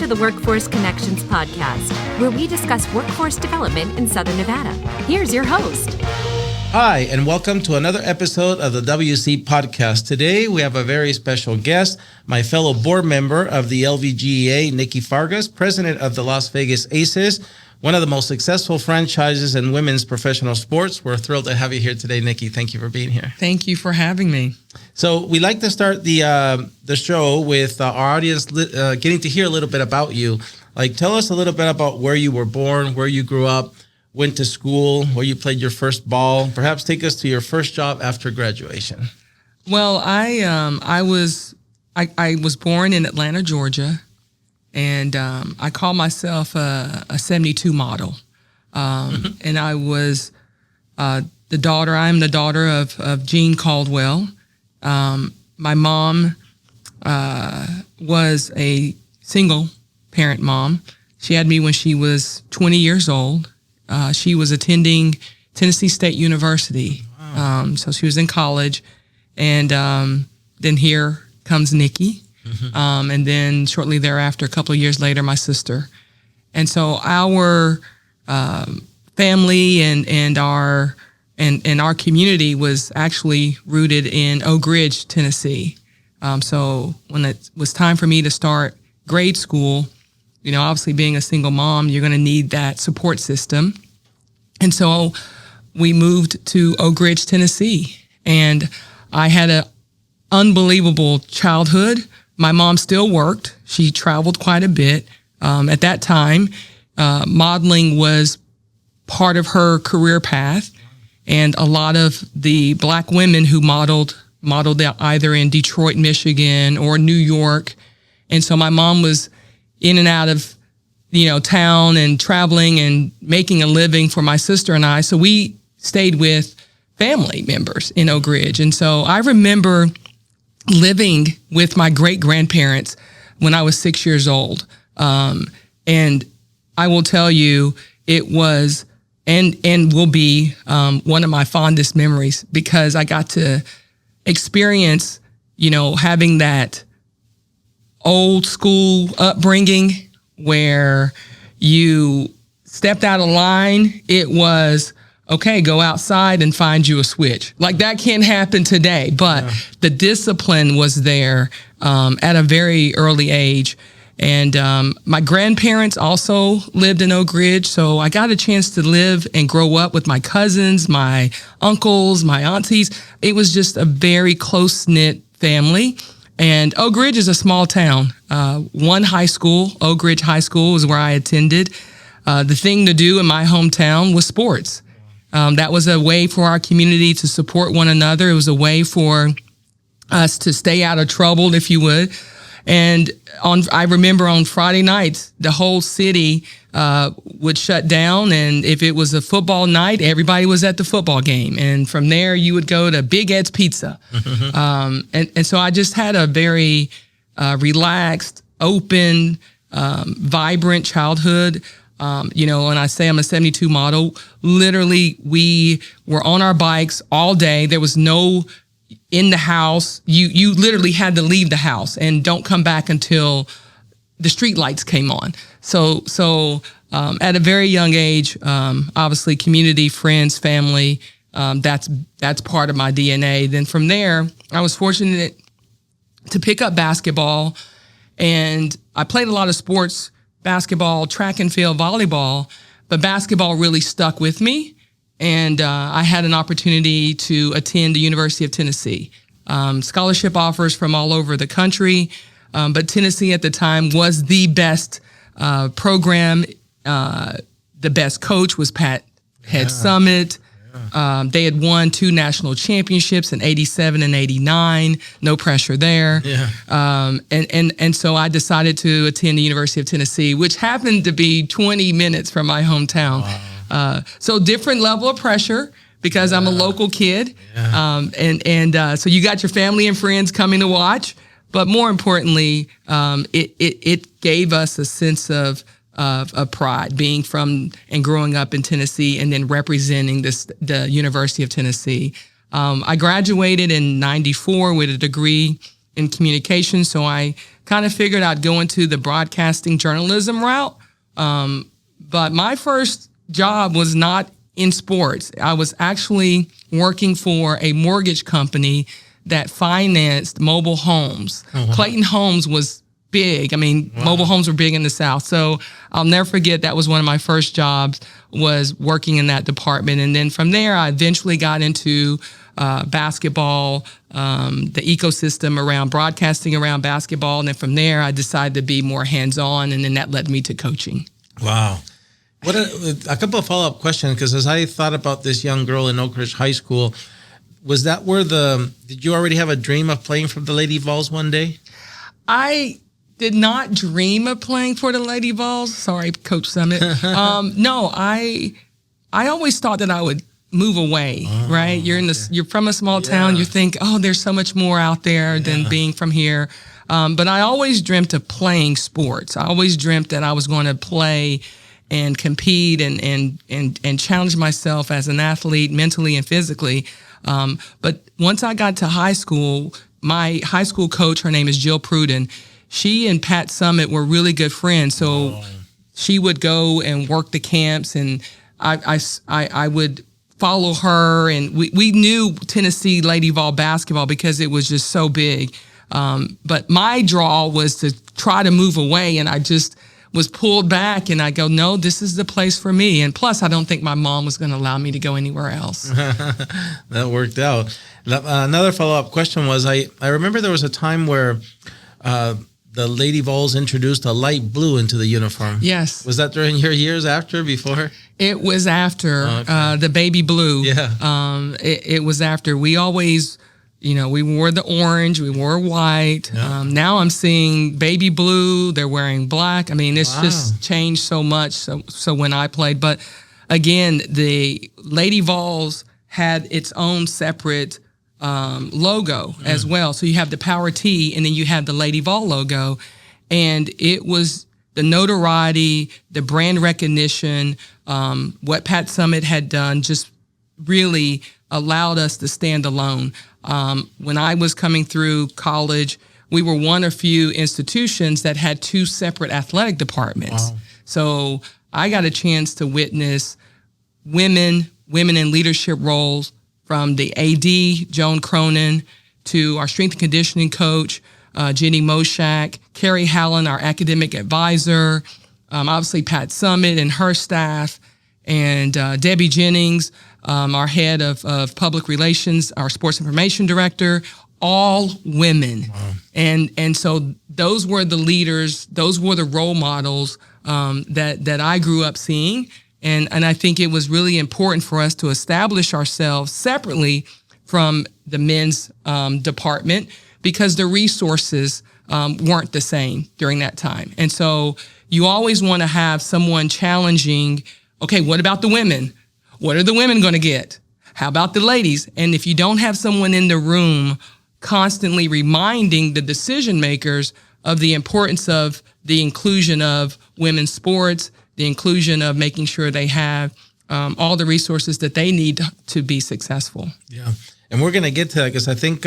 to the Workforce Connections podcast, where we discuss workforce development in Southern Nevada. Here's your host. Hi, and welcome to another episode of the WC podcast. Today, we have a very special guest, my fellow board member of the LVGEA, Nikki Fargas, president of the Las Vegas Aces, one of the most successful franchises in women's professional sports. We're thrilled to have you here today, Nikki. Thank you for being here. Thank you for having me. So we like to start the show with our audience getting to hear a little bit about you. Like, tell us a little bit about where you were born, where you grew up, went to school, where you played your first ball. Perhaps take us to your first job after graduation. Well, I was born in Atlanta, Georgia, and I call myself a 72 model. And I was I'm the daughter of Gene Caldwell. My mom was a single parent mom. She had me when she was 20 years old. She was attending Tennessee State University. Wow. So she was in college. And then here comes Nikki. Mm-hmm. And then shortly thereafter, a couple of years later, my sister. And so our family and our community was actually rooted in Oak Ridge, Tennessee. So when it was time for me to start grade school, you know, obviously being a single mom, you're going to need that support system. And so we moved to Oak Ridge, Tennessee, and I had an unbelievable childhood. My mom still worked. She traveled quite a bit. At that time, modeling was part of her career path, and a lot of the Black women who modeled either in Detroit, Michigan, or New York. And so my mom was in and out of, you know, town and traveling and making a living for my sister and I. So we stayed with family members in Oak Ridge. And so I remember living with my great-grandparents when I was 6 years old. And I will tell you, it was and will be one of my fondest memories, because I got to experience, you know, having that old school upbringing where you stepped out of line. It was, okay, go outside and find you a switch. Like, that can't happen today, but the discipline was there at a very early age. And my grandparents also lived in Oak Ridge, so I got a chance to live and grow up with my cousins, my uncles, my aunties. It was just a very close-knit family. And Oak Ridge is a small town. One high school, Oak Ridge High School, is where I attended. The thing to do in my hometown was sports. That was a way for our community to support one another. It was a way for us to stay out of trouble, if you would. And I remember on Friday nights, the whole city would shut down. And if it was a football night, everybody was at the football game. And from there, you would go to Big Ed's Pizza. And so I just had a very relaxed, open, vibrant childhood. You know, when I say I'm a 72 model, literally we were on our bikes all day. There was no in the house. You literally had to leave the house and don't come back until the street lights came on. So at a very young age, obviously community, friends, family, that's part of my DNA. Then from there, I was fortunate to pick up basketball, and I played a lot of sports, basketball, track and field, volleyball, but basketball really stuck with me. And I had an opportunity to attend the University of Tennessee. Scholarship offers from all over the country, but Tennessee at the time was the best program. The best coach was Pat Head Summit. They had won 2 national championships in '87 and '89. No pressure there. And so I decided to attend the University of Tennessee, which happened to be 20 minutes from my hometown. Wow. So different level of pressure, because I'm a local kid. So you got your family and friends coming to watch, but more importantly, it gave us a sense of pride, being from and growing up in Tennessee and then representing the University of Tennessee. I graduated in '94 with a degree in communication, so I kind of figured I'd go into the broadcasting journalism route. But my first job was not in sports. I was actually working for a mortgage company that financed mobile homes. Oh, wow. Clayton Homes was big. I mean, wow. Mobile homes were big in the South. So I'll never forget, that was one of my first jobs, was working in that department. And then from there, I eventually got into basketball, the ecosystem around broadcasting around basketball. And then from there, I decided to be more hands-on, and then that led me to coaching. Wow. What a couple of follow-up questions, because as I thought about this young girl in Oak Ridge High School, was that where did you already have a dream of playing for the Lady Vols one day? I did not dream of playing for the Lady Vols. Sorry, Coach Summit. No, I always thought that I would move away, right? You're from a small town. You think, oh, there's so much more out there than being from here. But I always dreamt of playing sports. I always dreamt that I was going to play and compete and challenge myself as an athlete mentally and physically. But once I got to high school, my high school coach, her name is Jill Pruden, she and Pat Summit were really good friends. So she would go and work the camps, and I would follow her. And we knew Tennessee Lady Vol basketball because it was just so big. But my draw was to try to move away, and I just was pulled back, and I go, no, this is the place for me. And plus, I don't think my mom was going to allow me to go anywhere else. That worked out. Another follow-up question was, I remember there was a time where the Lady Vols introduced a light blue into the uniform. Yes. Was that during your years, after, before? It was after the baby blue. Yeah. It was after. We always, we wore the orange, we wore white. Yeah. Now I'm seeing baby blue. They're wearing black. I mean, it's just changed so much. So when I played, but again, the Lady Vols had its own separate logo as well. So you have the Power T, and then you have the Lady Vol logo, and it was the notoriety, the brand recognition, what Pat Summit had done just really allowed us to stand alone. When I was coming through college, we were one of few institutions that had two separate athletic departments. Wow. So I got a chance to witness women in leadership roles, from the AD, Joan Cronin, to our strength and conditioning coach, Jenny Moshak, Carrie Hallen, our academic advisor, obviously Pat Summit and her staff, and Debbie Jennings, our head of public relations, our sports information director, all women. Wow. And so those were the leaders, those were the role models that I grew up seeing. And I think it was really important for us to establish ourselves separately from the men's department, because the resources weren't the same during that time. And so you always want to have someone challenging, okay, what about the women? What are the women going to get? How about the ladies? And if you don't have someone in the room constantly reminding the decision makers of the importance of the inclusion of women's sports, the inclusion of making sure they have all the resources that they need to be successful. Yeah. And we're going to get to that, because I think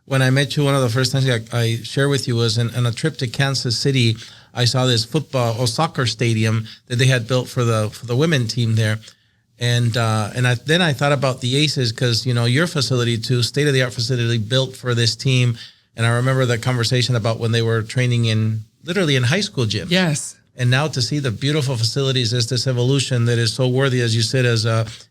when I met you, one of the first things I shared with you was on a trip to Kansas City, I saw this football or soccer stadium that they had built for the women team there. And then I thought about the Aces, because, your facility too, state-of-the-art facility built for this team. And I remember the conversation about when they were training literally in high school gym. Yes. And now to see the beautiful facilities as this evolution that is so worthy, as you said, as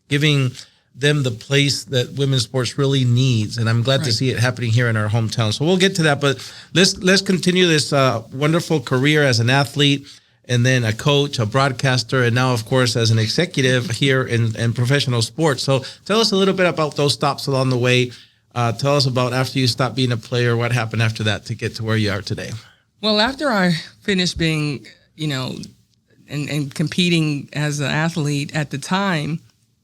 giving them the place that women's sports really needs. And I'm glad to see it happening here in our hometown. So we'll get to that, but let's continue this wonderful career as an athlete, and then a coach, a broadcaster, and now, of course, as an executive here in professional sports. So tell us a little bit about those stops along the way. Tell us about after you stopped being a player, what happened after that to get to where you are today. Well, after I finished being and competing as an athlete at the time,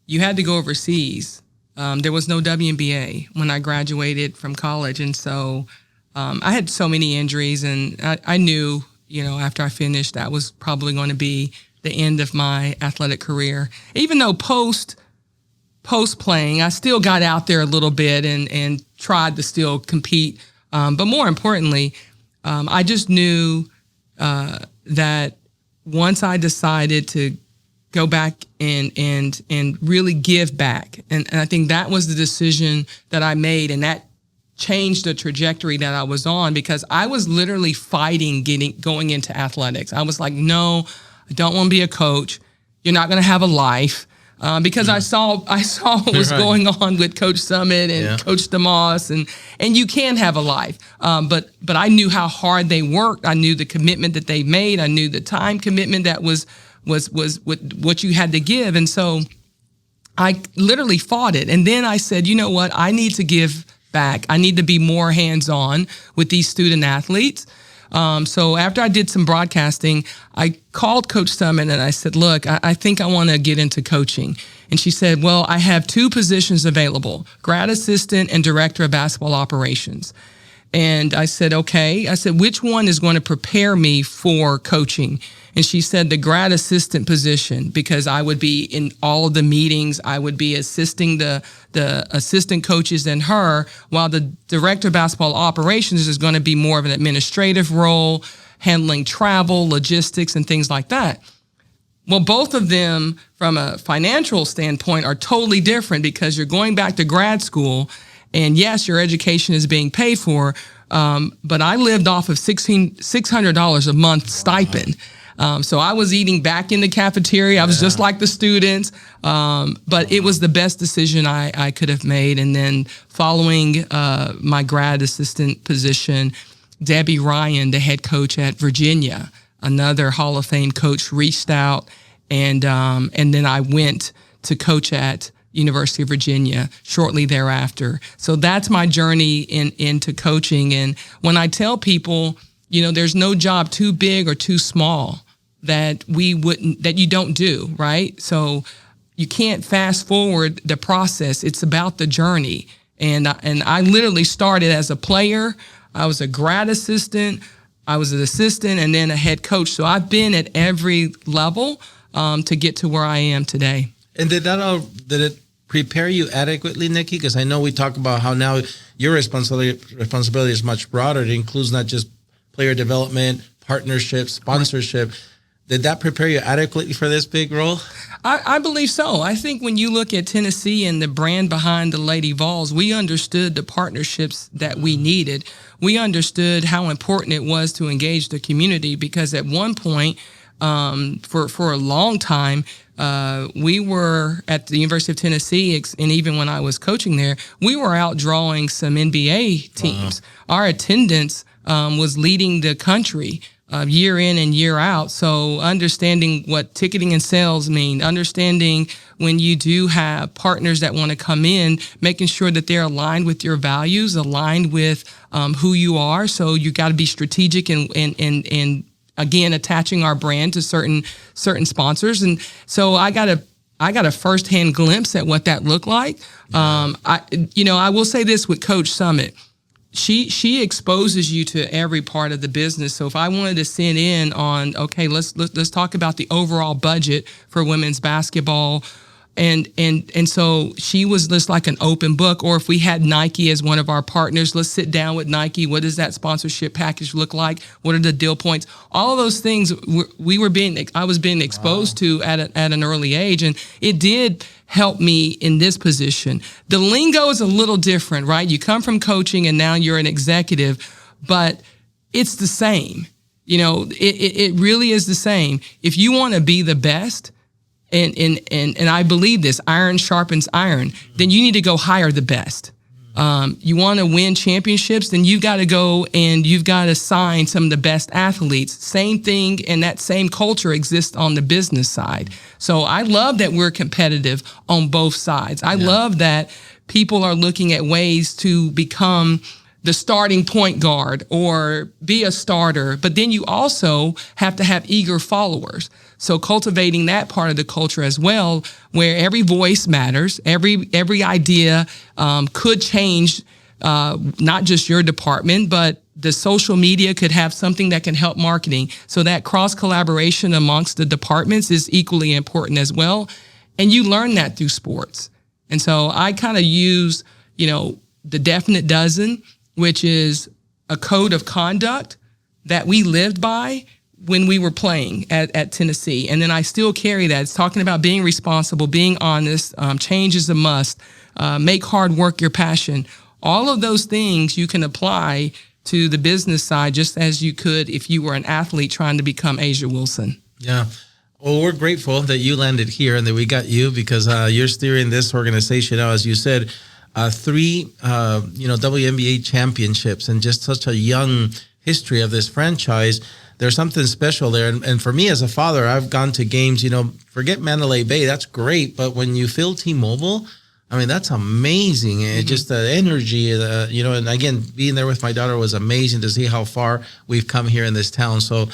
you had to go overseas. There was no WNBA when I graduated from college. And so I had so many injuries, and I knew, after I finished, that was probably going to be the end of my athletic career. Even though post playing, I still got out there a little bit and tried to still compete But more importantly, I just knew that once I decided to go back and really give back, and I think that was the decision that I made, and that changed the trajectory that I was on, because I was literally fighting going into athletics. I was like, no, I don't want to be a coach. You're not going to have a life. Because I saw what was going on with Coach Summit and Coach DeMoss, and you can have a life. But I knew how hard they worked. I knew the commitment that they made. I knew the time commitment that was what you had to give. And so I literally fought it. And then I said, you know what? I need to give back. I need to be more hands-on with these student athletes. So after I did some broadcasting, I called Coach Summit and I said, look, I think I want to get into coaching. And she said, well, I have 2 positions available, grad assistant and director of basketball operations. And I said, okay. I said, which one is going to prepare me for coaching? And she said the grad assistant position, because I would be in all of the meetings. I would be assisting the assistant coaches and her, while the director of basketball operations is going to be more of an administrative role, handling travel, logistics, and things like that. Well, both of them from a financial standpoint are totally different, because you're going back to grad school, and yes, your education is being paid for, but I lived off of $600 a month stipend. So I was eating back in the cafeteria. I was just like the students, but it was the best decision I could have made. And then following my grad assistant position, Debbie Ryan, the head coach at Virginia, another Hall of Fame coach, reached out, and then I went to coach at University of Virginia shortly thereafter. So that's my journey into coaching. And when I tell people, there's no job too big or too small that you don't do, right? So you can't fast forward the process. It's about the journey. And I literally started as a player. I was a grad assistant, I was an assistant, and then a head coach. So I've been at every level to get to where I am today. And did it prepare you adequately, Nikki? Because I know we talk about how now your responsibility is much broader. It includes not just player development, partnership, sponsorship. Did that prepare you adequately for this big role? I believe so. I think when you look at Tennessee and the brand behind the Lady Vols, we understood the partnerships that we needed. We understood how important it was to engage the community, because at one point, for a long time, we were at the University of Tennessee, and even when I was coaching there, we were out drawing some NBA teams. Wow. Our attendance was leading the country year in and year out. So understanding what ticketing and sales mean, understanding when you do have partners that want to come in, making sure that they're aligned with your values, aligned with who you are. So you got to be strategic and again, attaching our brand to certain sponsors. And so I got a firsthand glimpse at what that looked like. I will say this with Coach Summit. She exposes you to every part of the business. So if I wanted to sit in on, okay, let's talk about the overall budget for women's basketball. And so she was just like an open book. Or if we had Nike as one of our partners, let's sit down with Nike. What does that sponsorship package look like? What are the deal points? All of those things I was being exposed to at an early age, and it did help me in this position. The lingo is a little different, right? You come from coaching and now you're an executive, but it's the same. It really is the same. If you want to be the best, and I believe this, iron sharpens iron, then you need to go hire the best. You want to win championships, then you've got to go and you've got to sign some of the best athletes. Same thing, and that same culture exists on the business side. So I love that we're competitive on both sides. I love that people are looking at ways to become the starting point guard or be a starter, but then you also have to have eager followers. So cultivating that part of the culture as well, where every voice matters, every idea could change not just your department, but the social media could have something that can help marketing. So that cross collaboration amongst the departments is equally important as well. And you learn that through sports. And so I kind of use, the definite dozen, which is a code of conduct that we lived by when we were playing at Tennessee. And then I still carry that. It's talking about being responsible, being honest, change is a must, make hard work your passion. All of those things you can apply to the business side just as you could if you were an athlete trying to become Asia Wilson. Yeah. Well, we're grateful that you landed here and that we got you because you're steering this organization now, as you said, 3 WNBA championships and just such a young history of this franchise. There's something special there. And for me as a father, I've gone to games, forget Mandalay Bay, that's great. But when you fill T-Mobile, I mean, that's amazing. And just the energy, and again, being there with my daughter was amazing to see how far we've come here in this town. So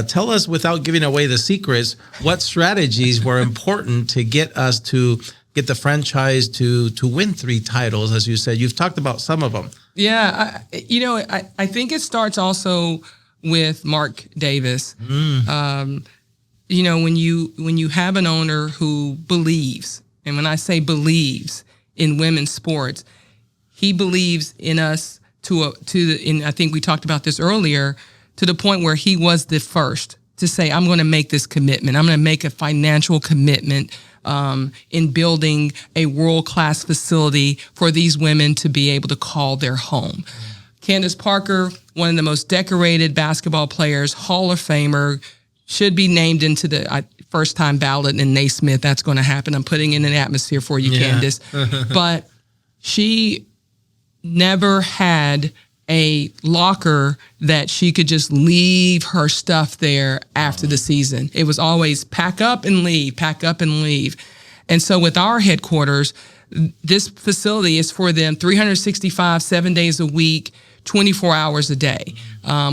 tell us, without giving away the secrets, what strategies were important to get us to get the franchise to win 3 titles, as you said. You've talked about some of them. Yeah, I think it starts also with Mark Davis. When you have an owner who believes, and when I say believes in women's sports, he believes in us and I think we talked about this earlier, to the point where he was the first to say, I'm going to make this commitment. I'm going to make a financial commitment in building a world-class facility for these women to be able to call their home. Candace Parker, one of the most decorated basketball players, Hall of Famer, should be named into the first-time ballot in Naismith. That's going to happen. I'm putting in an atmosphere for you, Candace. But she never had a locker that she could just leave her stuff there after the season. It was always pack up and leave, pack up and leave. And so with our headquarters, this facility is for them 365, 7 days a week, 24 hours a day.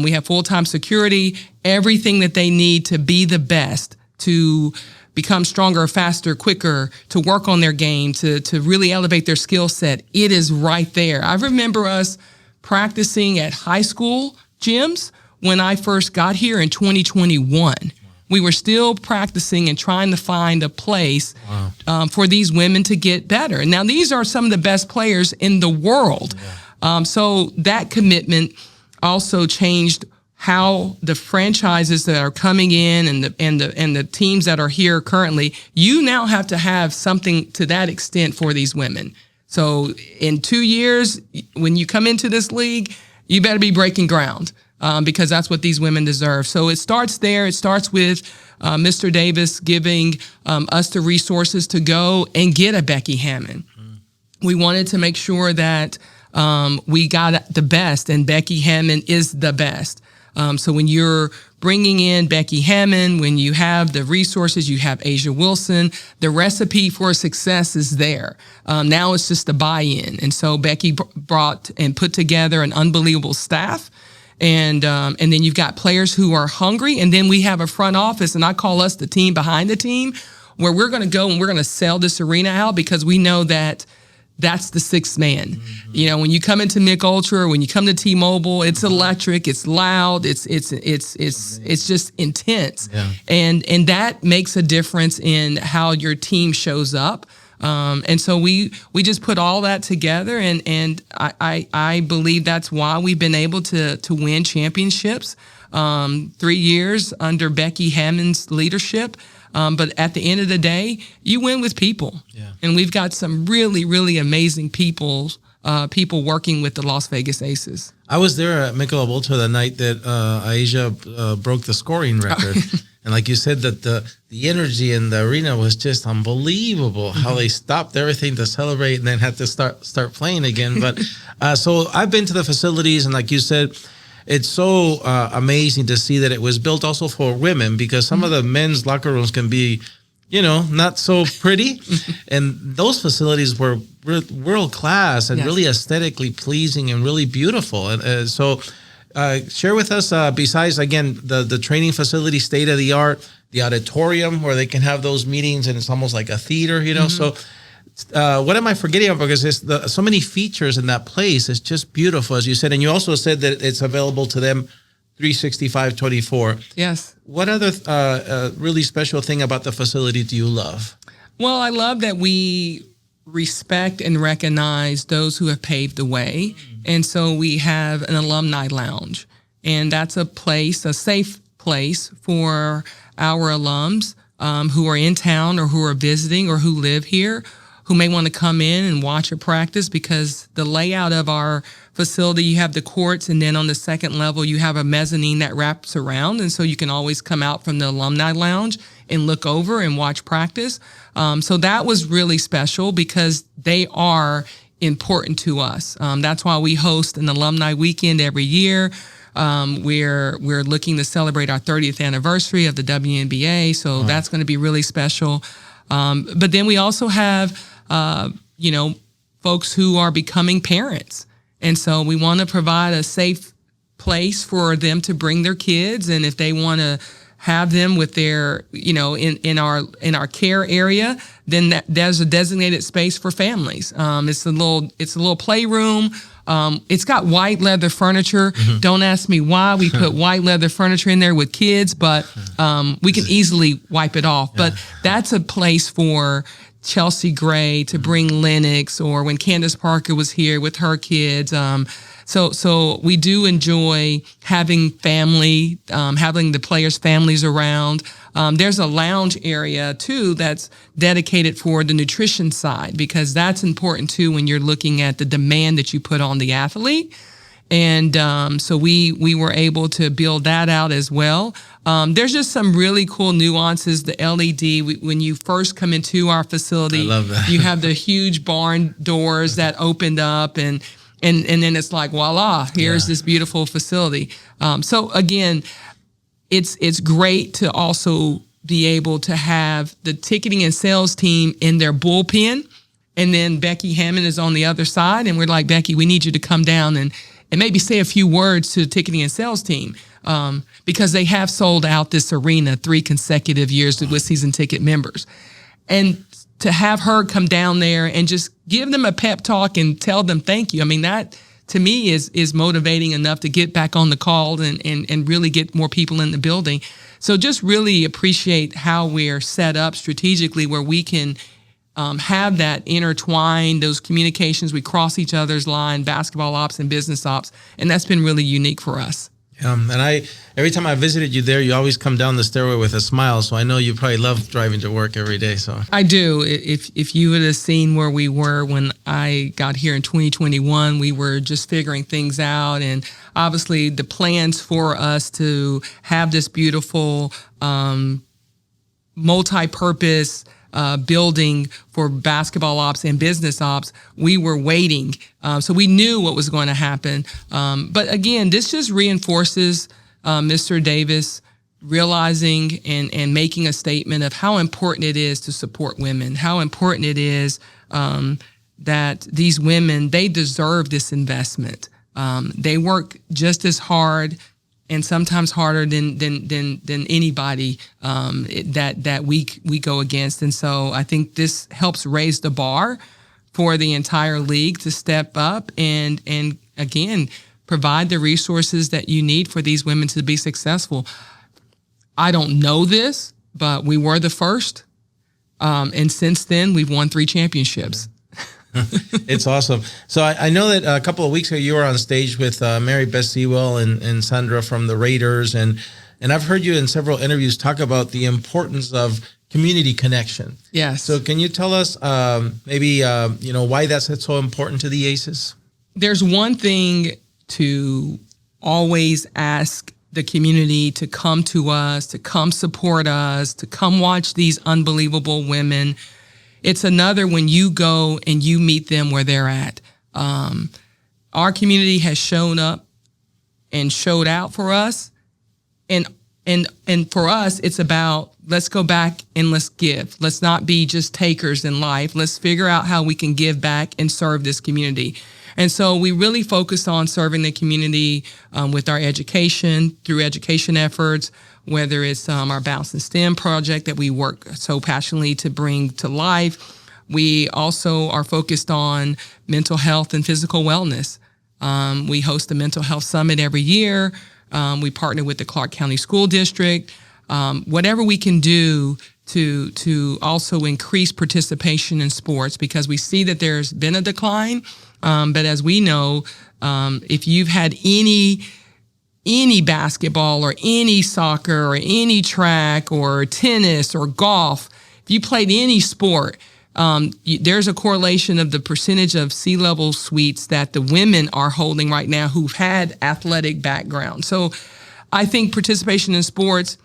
We have full-time security, everything that they need to be the best, to become stronger, faster, quicker, to work on their game, to really elevate their skill set. It is right there. I remember us practicing at high school gyms when I first got here in 2021. We were still practicing and trying to find a place for these women to get better. And now these are some of the best players in the world. So that commitment also changed how the franchises that are coming in and the teams that are here currently, you now have to have something to that extent for these women. So in 2 years, when you come into this league, you better be breaking ground because that's what these women deserve. So it starts there. It starts with Mr. Davis giving us the resources to go and get a Becky Hammon. We wanted to make sure that we got the best, and Becky Hammon is the best. So when you're bringing in Becky Hammon, when you have the resources, you have Asia Wilson, the recipe for success is there. Now it's just a buy-in. And so Becky brought and put together an unbelievable staff. And then you've got players who are hungry. And then we have a front office, and I call us the team behind the team, where we're going to go and we're going to sell this arena out because we know that that's the sixth man. When you come into Mick Ultra, when you come to T-Mobile, it's electric, it's loud, it's just intense. Yeah. And that makes a difference in how your team shows up. And so we just put all that together, and I believe that's why we've been able to win championships 3 years under Becky Hammon's leadership. But at the end of the day, you win with people. Yeah. And we've got some really, really amazing people working with the Las Vegas Aces. I was there at Michelob Ultra the night that Asia broke the scoring record. And like you said, that the energy in the arena was just unbelievable, how they stopped everything to celebrate and then had to start playing again. But so I've been to the facilities, and like you said, it's so amazing to see that it was built also for women, because some of the men's locker rooms can be, not so pretty. And those facilities were world class and really aesthetically pleasing and really beautiful. And so share with us, besides, again, the training facility, state of the art, the auditorium where they can have those meetings, and it's almost like a theater, So what am I forgetting about? Because there's so many features in that place. It's just beautiful, as you said. And you also said that it's available to them 365/24. Yes. What other really special thing about the facility do you love? Well, I love that we respect and recognize those who have paved the way And so we have an alumni lounge, and that's a safe place for our alums who are in town or who are visiting or who live here, who may want to come in and watch a practice, because the layout of our facility, you have the courts, and then on the second level, you have a mezzanine that wraps around. And so you can always come out from the alumni lounge and look over and watch practice. So that was really special because they are important to us. That's why we host an alumni weekend every year. We're looking to celebrate our 30th anniversary of the WNBA. So that's going to be really special. But then we also have, folks who are becoming parents. And so we want to provide a safe place for them to bring their kids. And if they want to have them with their, in our care area, then there's a designated space for families. It's a little playroom. It's got white leather furniture. Mm-hmm. Don't ask me why we put white leather furniture in there with kids, but we can easily wipe it off. Yeah. But that's a place for Chelsea Gray to bring Lennox, or when Candace Parker was here with her kids. So we do enjoy having family, having the players' families around. There's a lounge area too that's dedicated for the nutrition side, because that's important too when you're looking at the demand that you put on the athlete. And so we were able to build that out as well. There's just some really cool nuances. The LED, when you first come into our facility, I love that. You have the huge barn doors that opened up, and then it's like, voila, here's this beautiful facility. So again, it's great to also be able to have the ticketing and sales team in their bullpen, and then Becky Hammond is on the other side, and we're like, Becky, we need you to come down and maybe say a few words to the ticketing and sales team, because they have sold out this arena 3 consecutive years with season ticket members. And to have her come down there and just give them a pep talk and tell them thank you. I mean, that to me is motivating enough to get back on the call and really get more people in the building. So just really appreciate how we're set up strategically, where we can have that intertwined, those communications. We cross each other's line, basketball ops and business ops, and that's been really unique for us. And every time I visited you there, you always come down the stairway with a smile. So I know you probably love driving to work every day. So I do. If you would have seen where we were when I got here in 2021, we were just figuring things out, and obviously the plans for us to have this beautiful multi-purpose building for basketball ops and business ops, we were waiting. So we knew what was going to happen. But again, this just reinforces Mr. Davis realizing and making a statement of how important it is to support women, how important it is that these women, they deserve this investment. They work just as hard and sometimes harder than anybody that we go against. And so I think this helps raise the bar for the entire league to step up and again provide the resources that you need for these women to be successful. I don't know this, but we were the first, and since then we've won 3 championships. It's awesome. So I know that a couple of weeks ago you were on stage with Mary Beth Sewell and Sandra from the Raiders, and I've heard you in several interviews talk about the importance of community connection. Yes. So can you tell us maybe why that's so important to the Aces? There's one thing to always ask the community to come to us, to come support us, to come watch these unbelievable women. It's another when you go and you meet them where they're at. Our community has shown up and showed out for us. And for us, it's about, let's go back and let's give. Let's not be just takers in life. Let's figure out how we can give back and serve this community. And so we really focus on serving the community with our education, through education efforts, whether it's our Bounce and STEM project that we work so passionately to bring to life. We also are focused on mental health and physical wellness. We host a mental health summit every year. We partner with the Clark County School District. Whatever we can do to also increase participation in sports, because we see that there's been a decline. But as we know, If you've had any basketball or any soccer or any track or tennis or golf, if you played any sport, there's a correlation of the percentage of C-level suites that the women are holding right now who've had athletic background. So I think participation in sports,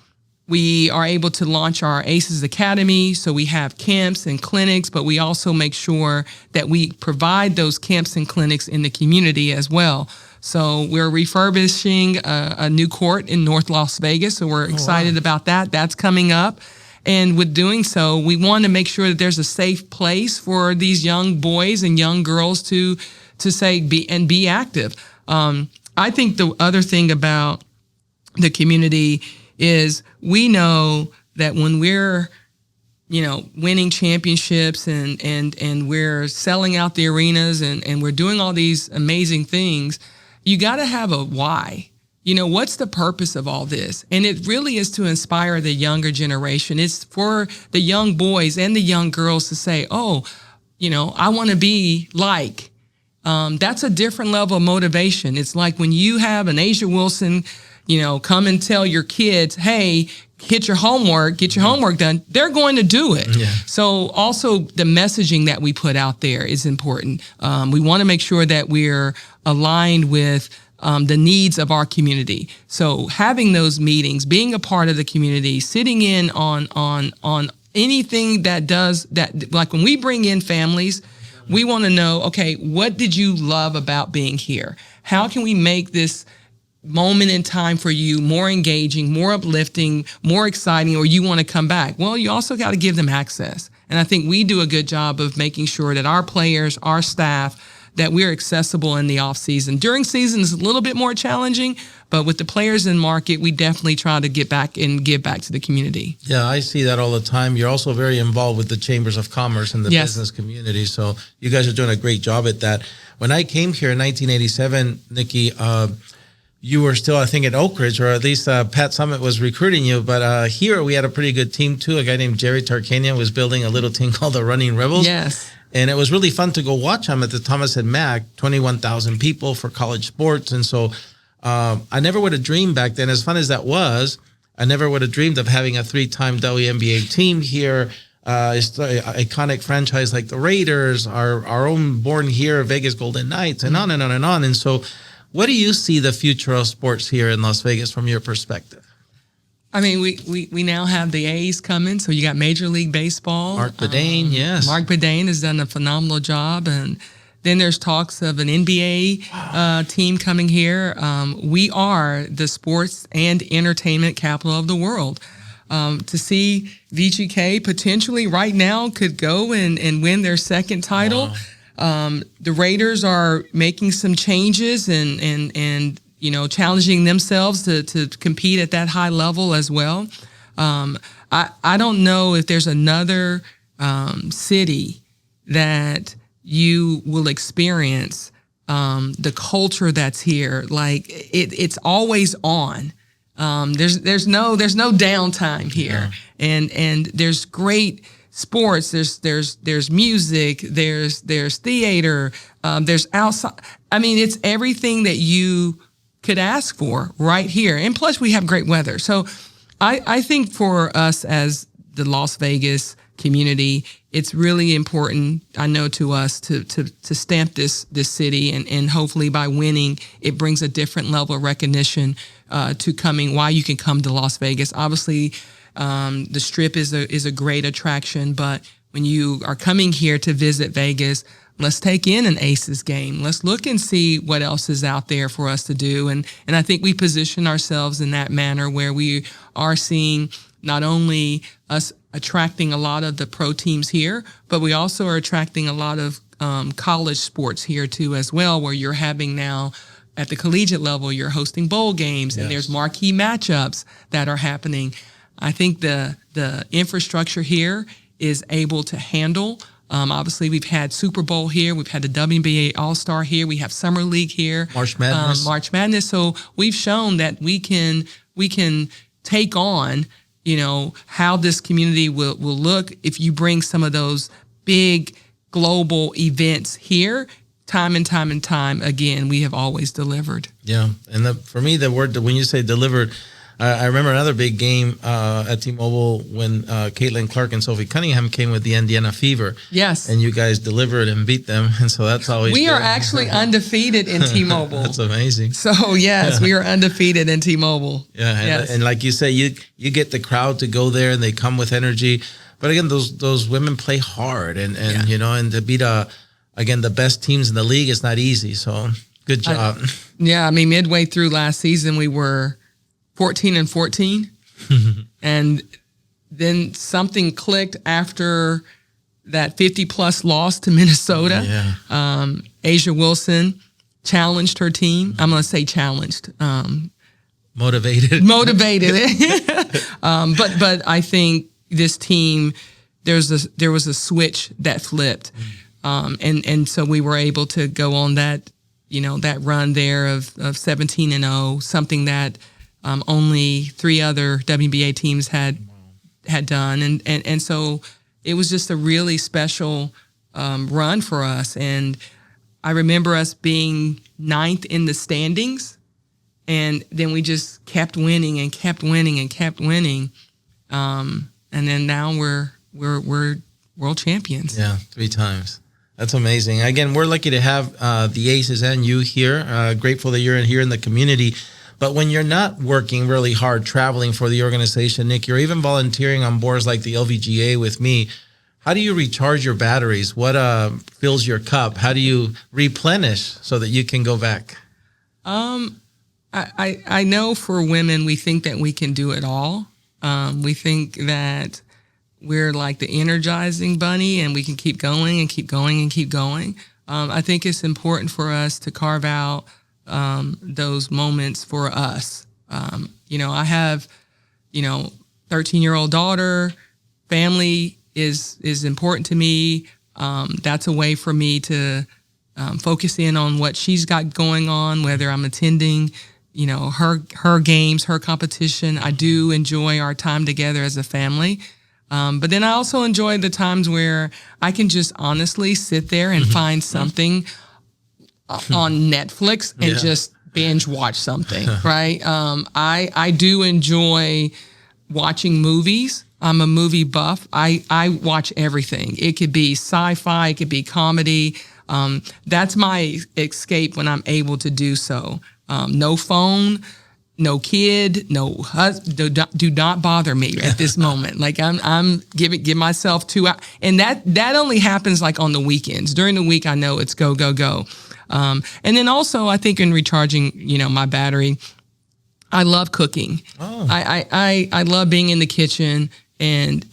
we are able to launch our ACES Academy. So we have camps and clinics, but we also make sure that we provide those camps and clinics in the community as well. So we're refurbishing a new court in North Las Vegas. So we're excited about that. That's coming up. And with doing so, we want to make sure that there's a safe place for these young boys and young girls to be active. I think the other thing about the community is we know that when we're, winning championships and we're selling out the arenas and we're doing all these amazing things, you got to have a why. What's the purpose of all this? And it really is to inspire the younger generation. It's for the young boys and the young girls to say, I want to be like. That's a different level of motivation. It's like when you have an Asia Wilson, come and tell your kids, hey, get your homework done. They're going to do it. Yeah. So also the messaging that we put out there is important. We want to make sure that we're aligned with the needs of our community. So having those meetings, being a part of the community, sitting in on anything that like when we bring in families, we want to know, okay, what did you love about being here? How can we make this moment in time for you more engaging, more uplifting, more exciting, or you want to come back? Well, you also got to give them access. And I think we do a good job of making sure that our players, our staff, that we're accessible in the off season. During season is a little bit more challenging, but with the players in market, we definitely try to get back and give back to the community. Yeah, I see that all the time. You're also very involved with the Chambers of Commerce and the business community. So you guys are doing a great job at that. When I came here in 1987, Nikki, you were still, I think, at Oak Ridge, or at least Pat Summit was recruiting you. But here we had a pretty good team, too. A guy named Jerry Tarkanian was building a little team called the Running Rebels. Yes. And it was really fun to go watch them at the Thomas and Mack, 21,000 people for college sports. And so I never would have dreamed back then, as fun as that was, I never would have dreamed of having a 3-time WNBA team here, iconic franchise like the Raiders, our own born here, Vegas Golden Knights, and on and on and on. And so what do you see the future of sports here in Las Vegas from your perspective? I mean, we now have the A's coming, so you got Major League Baseball. Mark Bedane, yes. Mark Bedane has done a phenomenal job, and then there's talks of an NBA team coming here. We are the sports and entertainment capital of the world. To see VGK potentially right now could go and win their second title. Wow. The Raiders are making some changes and challenging themselves to compete at that high level as well. I don't know if there's another city that you will experience the culture that's here. Like it's always on. There's no downtime here, and there's great sports. There's music. There's theater. There's outside. I mean, it's everything that you could ask for right here. And plus we have great weather. So I think for us as the Las Vegas community, it's really important, I know, to us to stamp this city, and hopefully by winning, it brings a different level of recognition to why you can come to Las Vegas. Obviously, the Strip is a great attraction, but when you are coming here to visit Vegas, let's take in an Aces game. Let's look and see what else is out there for us to do. And I think we position ourselves in that manner where we are seeing not only us attracting a lot of the pro teams here, but we also are attracting a lot of college sports here too as well, where you're having now at the collegiate level, you're hosting bowl games, and there's marquee matchups that are happening. I think the infrastructure here is able to handle. Obviously, we've had Super Bowl here. We've had the WNBA All-Star here. We have Summer League here. March Madness. So we've shown that we can take on, how this community will look if you bring some of those big global events here time and time and time again, we have always delivered. Yeah. And for me, the word, when you say delivered, I remember another big game at T-Mobile when Caitlin Clark and Sophie Cunningham came with the Indiana Fever. Yes. And you guys delivered and beat them. And so that's always We good. are actually undefeated in T-Mobile. That's amazing. So, yes, we are undefeated in T-Mobile. Yeah. And, yes. and like you say, you get the crowd to go there and they come with energy. But again, those women play hard. And you know, and to beat, again, the best teams in the league is not easy. So good job. I mean, midway through last season, we were 14-14, and then something clicked after that 50-plus loss to Minnesota. Yeah. Asia Wilson challenged her team. I'm going to say challenged. Motivated. But I think this team, there was a switch that flipped, and so we were able to go on that, you know, that run there of 17-0, something that only 3 other WNBA teams had done, and so it was just a really special run for us. And I remember us being 9th in the standings, and then we just kept winning and kept winning and kept winning, and then now we're world champions. Yeah, 3 times. That's amazing. Again, we're lucky to have the Aces and you here. Grateful that you're here in the community. But when you're not working really hard, traveling for the organization, Nick, or even volunteering on boards like the LVGA with me, how do you recharge your batteries? What fills your cup? How do you replenish so that you can go back? I know for women, we think that we can do it all. We think that we're like the energizing bunny and we can keep going and keep going and keep going. I think it's important for us to carve out those moments for us. You know, I have, 13-year-old daughter. Family is important to me. That's a way for me to focus in on what she's got going on, whether I'm attending, her games, her competition. I do enjoy our time together as a family. But then I also enjoy the times where I can just honestly sit there and find something on Netflix and just binge watch something, right? I do enjoy watching movies. I'm a movie buff. I watch everything. It could be sci-fi, it could be comedy. That's my escape when I'm able to do so. No phone, no kid, no husband. Do not bother me at this moment. Like I'm give myself 2 hours, and that only happens like on the weekends. During the week, I know it's go. And then also, I think in recharging, my battery, I love cooking. Oh. I love being in the kitchen, and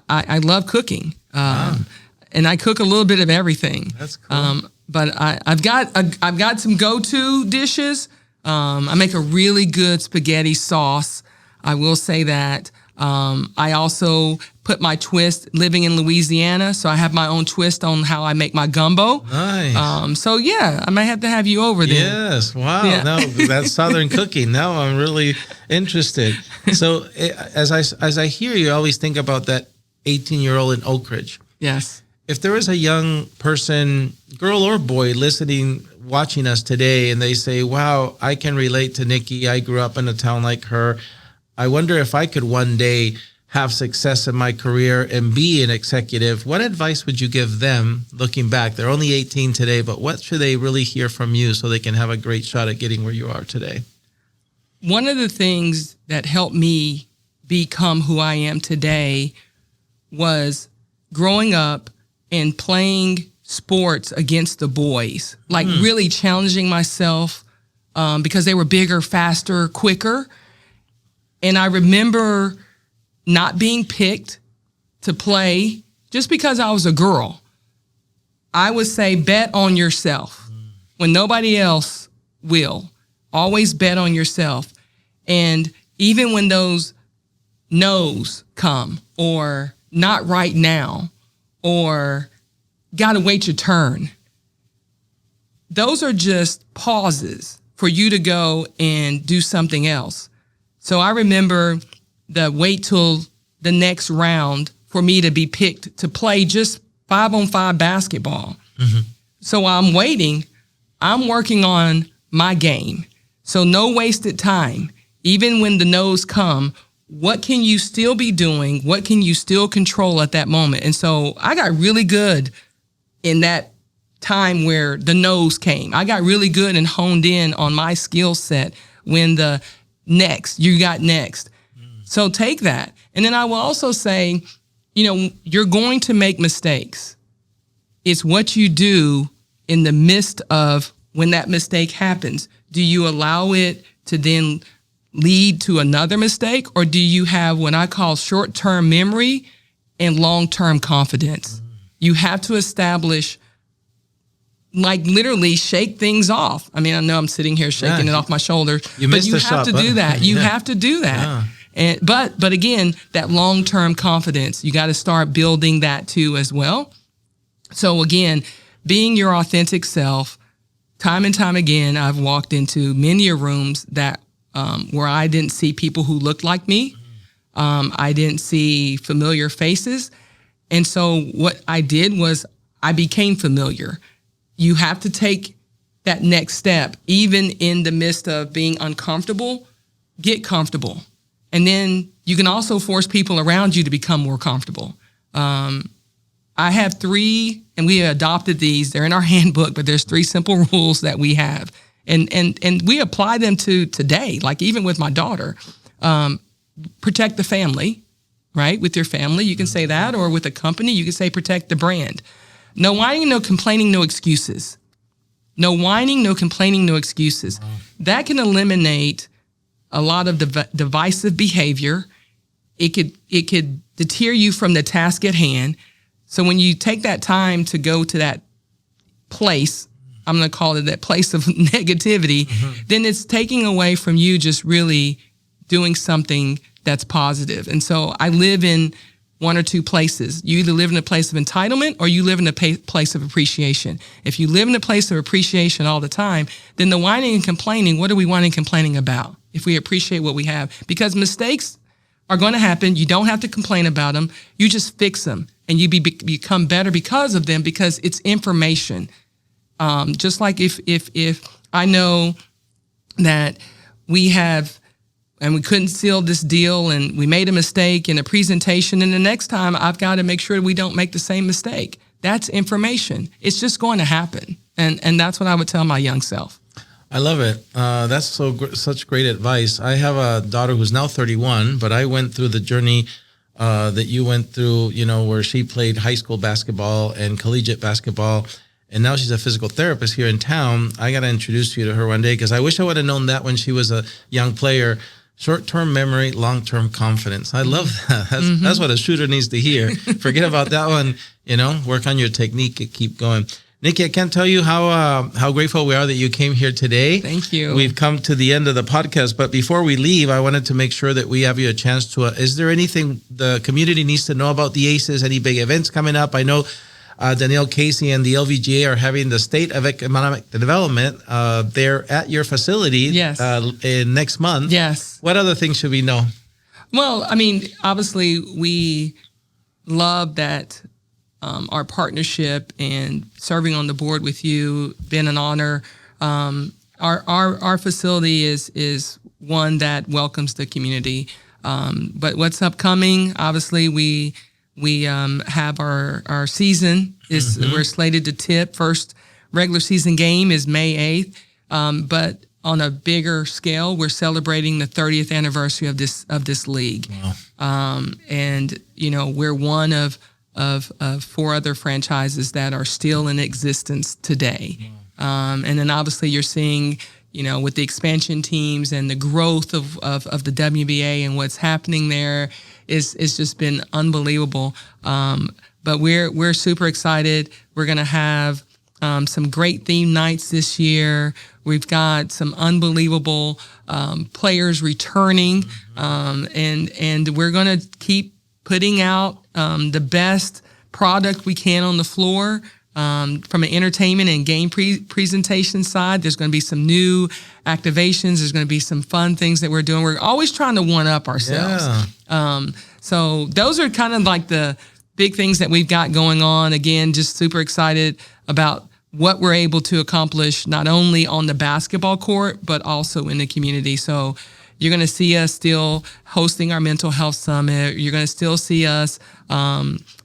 I love cooking. And I cook a little bit of everything. That's cool. But I've got some go-to dishes. I make a really good spaghetti sauce. I will say that. I also put my twist, living in Louisiana, so I have my own twist on how I make my gumbo. Nice. So yeah, I might have to have you over there. Yes. Wow. Yeah. No, that's Southern cooking. Now I'm really interested. So as I hear you, I always think about that 18-year-old in Oak Ridge. Yes. If there is a young person, girl or boy, watching us today, and they say, wow, I can relate to Nikki. I grew up in a town like her. I wonder if I could one day have success in my career and be an executive. What advice would you give them looking back? They're only 18 today, but what should they really hear from you so they can have a great shot at getting where you are today? One of the things that helped me become who I am today was growing up and playing sports against the boys, like really challenging myself because they were bigger, faster, quicker. And I remember not being picked to play just because I was a girl. I would say bet on yourself when nobody else will. Always bet on yourself. And even when those no's come, or not right now, or gotta wait your turn, those are just pauses for you to go and do something else. So I remember the wait till the next round for me to be picked to play just 5-on-5 basketball. So while I'm waiting, I'm working on my game. So no wasted time. Even when the no's come, what can you still be doing? What can you still control at that moment? And so I got really good in that time where the no's came. I got really good and honed in on my skill set when the you got next. So take that. And then I will also say, you're going to make mistakes. It's what you do in the midst of when that mistake happens. Do you allow it to then lead to another mistake, or do you have what I call short-term memory and long-term confidence? You have to establish, like, literally shake things off. I mean, I know I'm sitting here shaking it off my shoulders, but you have to do that. You have to do that. Yeah. And but again, that long-term confidence, you got to start building that too as well. So again, being your authentic self, time and time again, I've walked into many rooms that where I didn't see people who looked like me. I didn't see familiar faces. And so what I did was I became familiar. You have to take that next step, even in the midst of being uncomfortable, get comfortable. And then you can also force people around you to become more comfortable. I have 3, and we adopted these. They're in our handbook, but there's 3 simple rules that we have. And we apply them to today, like even with my daughter. Protect the family, right? With your family, you can say that, or with a company, you can say protect the brand. No whining, no complaining, no excuses. No whining, no complaining, no excuses. Wow. That can eliminate a lot of divisive behavior. It could deter you from the task at hand. So when you take that time to go to that place, I'm going to call it that place of negativity, then it's taking away from you just really doing something that's positive. And so I live in one or two places. You either live in a place of entitlement or you live in a place of appreciation. If you live in a place of appreciation all the time, then the whining and complaining, what are we whining and complaining about if we appreciate what we have? Because mistakes are going to happen. You don't have to complain about them. You just fix them and you become better because of them, because it's information. Just like if I know that we have, and we couldn't seal this deal and we made a mistake in a presentation, and the next time I've got to make sure we don't make the same mistake. That's information. It's just going to happen. And that's what I would tell my young self. I love it. That's such great advice. I have a daughter who's now 31, but I went through the journey that you went through, where she played high school basketball and collegiate basketball. And now she's a physical therapist here in town. I got to introduce you to her one day, because I wish I would have known that when she was a young player. Short-term memory, long-term confidence. I love that. That's what a shooter needs to hear. Forget about that one. Work on your technique and keep going. Nikki, I can't tell you how grateful we are that you came here today. Thank you. We've come to the end of the podcast, but before we leave, I wanted to make sure that we have you a chance to, is there anything the community needs to know about the ACES? Any big events coming up? I know Danielle Casey and the LVGA are having the State of Economic Development. They're at your facility in next month. Yes. What other things should we know? Well, I mean, obviously, we love that our partnership and serving on the board with you been an honor. Our facility is one that welcomes the community. But what's upcoming? Obviously, we have our season is we're slated to tip. First regular season game is May 8th. But on a bigger scale, we're celebrating the 30th anniversary of this league. Wow. And we're one of 4 other franchises that are still in existence today. Wow. And then obviously you're seeing, with the expansion teams and the growth of the WBA and what's happening there, it's just been unbelievable. But we're super excited. We're going to have some great theme nights this year. We've got some unbelievable players returning, and we're going to keep putting out the best product we can on the floor. From an entertainment and game presentation side, there's going to be some new activations. There's going to be some fun things that we're doing. We're always trying to one-up ourselves. Yeah. So those are kind of like the big things that we've got going on. Again, just super excited about what we're able to accomplish, not only on the basketball court, but also in the community. So you're going to see us still hosting our mental health summit. You're going to still see us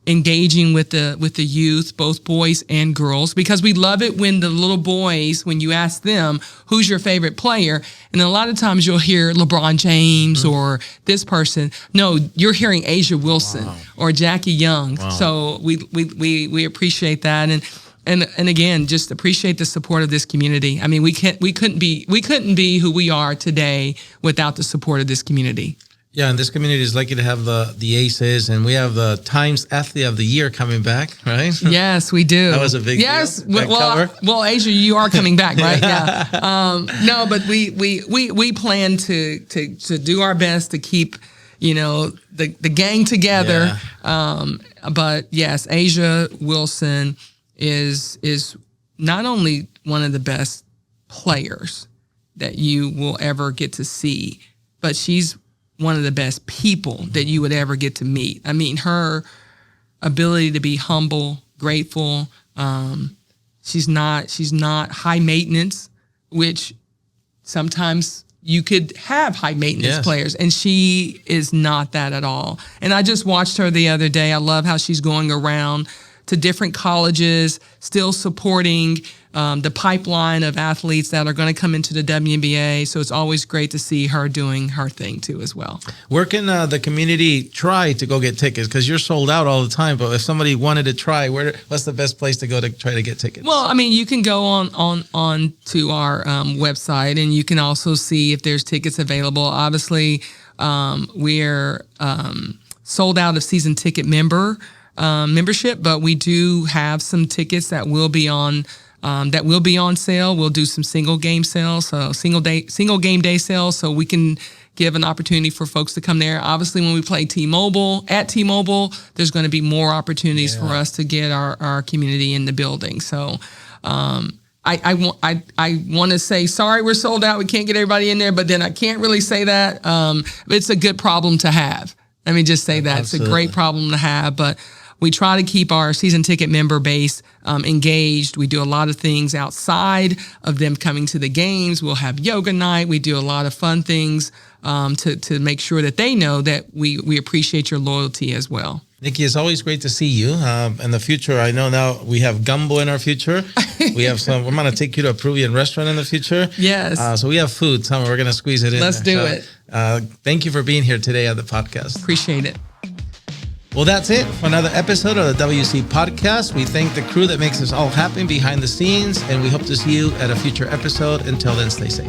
engaging with the youth, both boys and girls, because we love it when the little boys, when you ask them, who's your favorite player? And a lot of times you'll hear LeBron James or this person. No, you're hearing Asia Wilson or Jackie Young. Wow. So we appreciate that. And again, just appreciate the support of this community. I mean, we couldn't be who we are today without the support of this community. Yeah, and this community is lucky to have the Aces, and we have the Times Athlete of the Year coming back, right? Yes, we do. That was a big deal. Well, Asia, you are coming back, right? Yeah. No, but we plan to do our best to keep, the gang together. Yeah. But yes, Asia Wilson is not only one of the best players that you will ever get to see, but she's one of the best people that you would ever get to meet. I mean, her ability to be humble, grateful. She's not high maintenance, which sometimes you could have high maintenance players, and she is not that at all. And I just watched her the other day. I love how she's going around to different colleges, still supporting the pipeline of athletes that are going to come into the WNBA. So it's always great to see her doing her thing too as well. Where can the community try to go get tickets? Because you're sold out all the time. But if somebody wanted to try, what's the best place to go to try to get tickets? Well, I mean, you can go on to our website, and you can also see if there's tickets available. Obviously, we're sold out of season ticket membership, but we do have some tickets that will be on sale. We'll do some single game sales, so single game day sales, so we can give an opportunity for folks to come there. Obviously, when we play T-Mobile, there's going to be more opportunities for us to get our community in the building. So I want to say, sorry, we're sold out. We can't get everybody in there, but then I can't really say that. It's a good problem to have. Let me just say that. Absolutely. It's a great problem to have, but we try to keep our season ticket member base engaged. We do a lot of things outside of them coming to the games. We'll have yoga night. We do a lot of fun things to make sure that they know that we appreciate your loyalty as well. Nikki, it's always great to see you. In the future, I know now we have gumbo in our future. We have we're going to take you to a Peruvian restaurant in the future. Yes. So we have food. We're going to squeeze it in. Let's do it. Thank you for being here today on the podcast. Appreciate it. Well, that's it for another episode of the WC Podcast. We thank the crew that makes this all happen behind the scenes, and we hope to see you at a future episode. Until then, stay safe.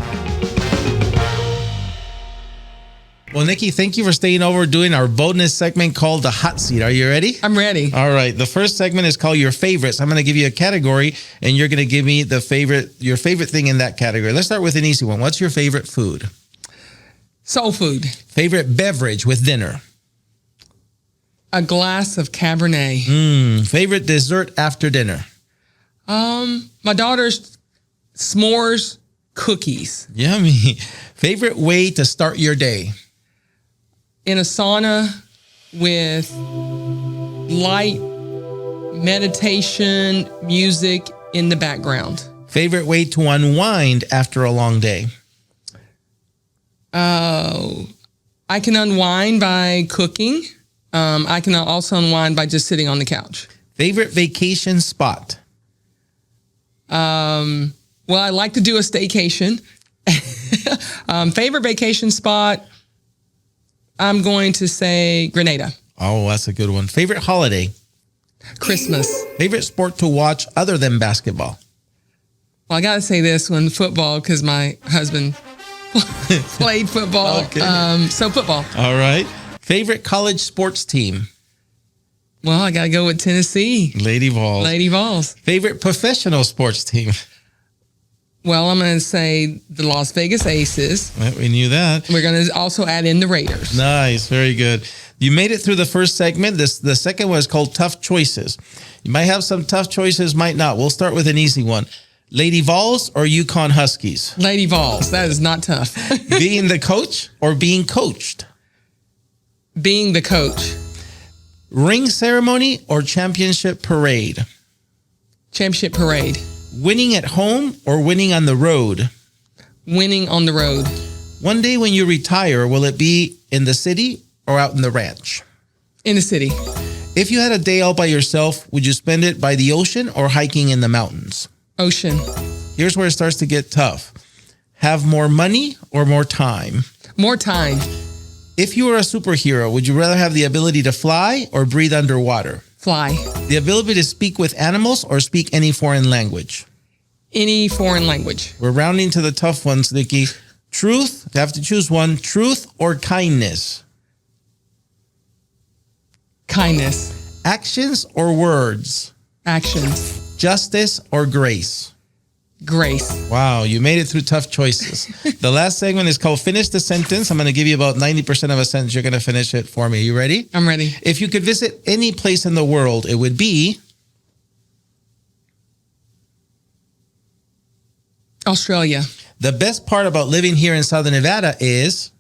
Well, Nikki, thank you for staying over doing our bonus segment called The Hot Seat. Are you ready? I'm ready. All right. The first segment is called Your Favorites. I'm going to give you a category, and you're going to give me your favorite thing in that category. Let's start with an easy one. What's your favorite food? Soul food. Favorite beverage with dinner? A glass of Cabernet. Favorite dessert after dinner? My daughter's s'mores cookies. Yummy. Favorite way to start your day? In a sauna with light meditation music in the background. Favorite way to unwind after a long day? I can unwind by cooking. I can also unwind by just sitting on the couch. Favorite vacation spot? Well, I like to do a staycation. Favorite vacation spot? I'm going to say Grenada. Oh, that's a good one. Favorite holiday? Christmas. Favorite sport to watch other than basketball? Well, I got to say this one, football, because my husband played football. Okay. So football. All right. Favorite college sports team? Well, I got to go with Tennessee. Lady Vols. Lady Vols. Favorite professional sports team? Well, I'm going to say the Las Vegas Aces. Well, we knew that. We're going to also add in the Raiders. Nice. Very good. You made it through the first segment. The second one is called Tough Choices. You might have some tough choices, might not. We'll start with an easy one. Lady Vols or Yukon Huskies? Lady Vols. That is not tough. Being the coach or being coached? Being the coach. Ring ceremony or championship parade? Championship parade. Winning at home or winning on the road? Winning on the road. One day when you retire, will it be in the city or out in the ranch? In the city. If you had a day all by yourself, would you spend it by the ocean or hiking in the mountains? Ocean. Here's where it starts to get tough. Have more money or more time? More time. If you were a superhero, would you rather have the ability to fly or breathe underwater? Fly. The ability to speak with animals or speak any foreign language? Any foreign language. We're rounding to the tough ones, Nikki. Truth, you have to choose one. Truth or kindness? Kindness. Actions or words? Actions. Justice or grace? Grace. Wow, you made it through tough choices. The last segment is called Finish the Sentence. I'm going to give you about 90% of a sentence. You're going to finish it for me. You ready? I'm ready. If you could visit any place in the world, it would be? Australia. The best part about living here in Southern Nevada is?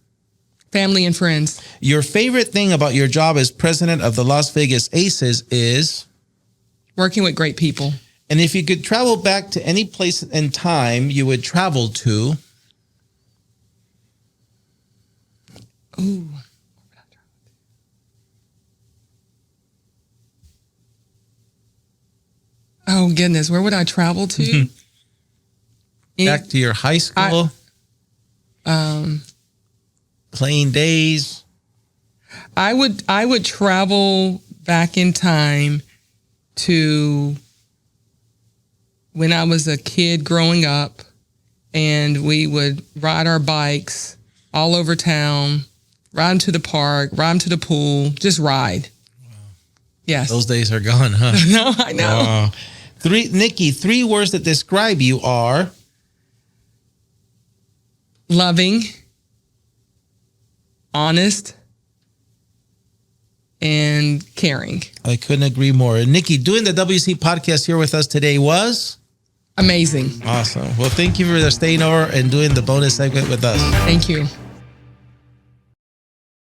Family and friends. Your favorite thing about your job as president of the Las Vegas Aces is? Working with great people. And if you could travel back to any place in time you would travel to? Ooh. Oh, goodness. Where would I travel to? Back to your high school? Playing days? I would travel back in time to when I was a kid growing up, and we would ride our bikes all over town, ride them to the park, ride them to the pool, just ride. Wow. Yes. Those days are gone, huh? No, I know. Wow. Nikki, 3 words that describe you are? Loving, honest, and caring. I couldn't agree more. And Nikki, doing the WC podcast here with us today was? Amazing. Awesome. Well, thank you for staying over and doing the bonus segment with us. Thank you.